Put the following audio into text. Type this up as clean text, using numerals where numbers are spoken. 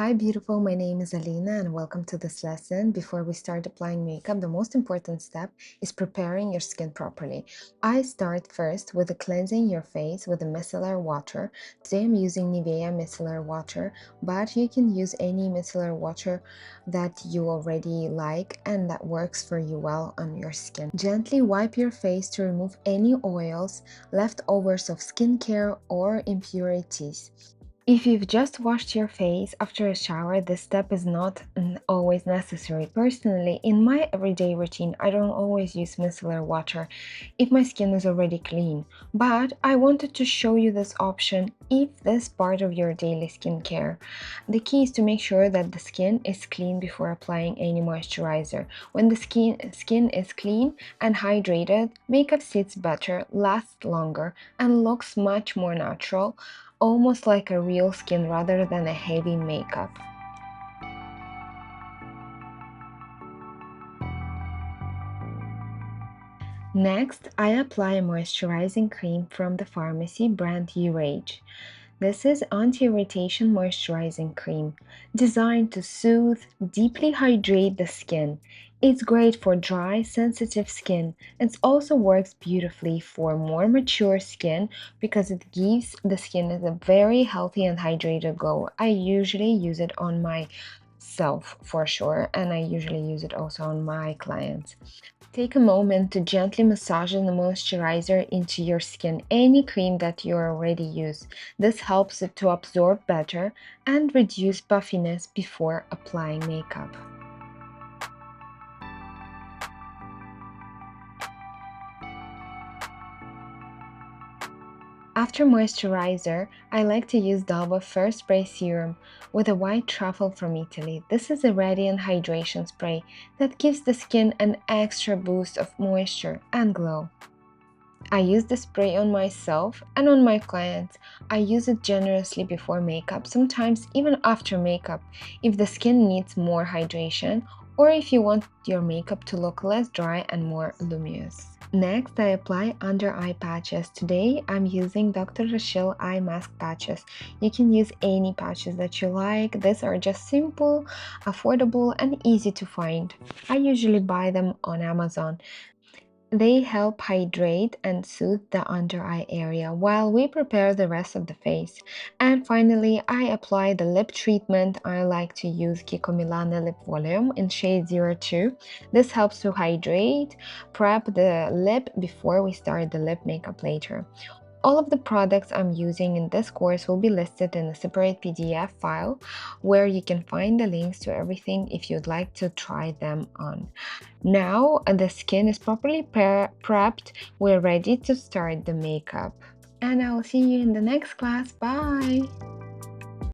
Hi beautiful, my name is Alina and welcome to this lesson. Before we start applying makeup, the most important step is preparing your skin properly. I start first with cleansing your face with a micellar water. Today I'm using Nivea micellar water, but you can use any micellar water that you already like and that works for you well on your skin. Gently wipe your face to remove any oils, leftovers of skincare or impurities. If you've just washed your face after a shower, this step is not always necessary. Personally, in my everyday routine, I don't always use micellar water if my skin is already clean. But I wanted to show you this option if this is part of your daily skincare. The key is to make sure that the skin is clean before applying any moisturizer. When the skin is clean and hydrated, makeup sits better, lasts longer, and looks much more natural, almost like a real skin rather than a heavy makeup. Next, I apply a moisturizing cream from the pharmacy brand Urage. This is anti-irritation moisturizing cream designed to soothe, deeply hydrate the skin. It's great for dry, sensitive skin. It also works beautifully for more mature skin because it gives the skin a very healthy and hydrated glow. I usually use it on myself for sure, and I usually use it also on my clients. Take a moment to gently massage the moisturizer into your skin, any cream that you already use. This helps it to absorb better and reduce puffiness before applying makeup. After moisturizer, I like to use Dalba First Spray Serum with a white truffle from Italy. This is a radiant hydration spray that gives the skin an extra boost of moisture and glow. I use the spray on myself and on my clients. I use it generously before makeup, sometimes even after makeup, if the skin needs more hydration or if you want your makeup to look less dry and more luminous. Next, I apply under eye patches. Today, I'm using Dr. Rachel eye mask patches. You can use any patches that you like. These are just simple, affordable, and easy to find. I usually buy them on Amazon. They help hydrate and soothe the under eye area while we prepare the rest of the face. And finally, I apply the lip treatment. I like to use Kiko Milano Lip Volume in shade 02. This helps to hydrate, prep the lip before we start the lip makeup later. All of the products I'm using in this course will be listed in a separate PDF file where you can find the links to everything if you'd like to try them on. Now the skin is properly prepped, we're ready to start the makeup. And I'll see you in the next class. Bye!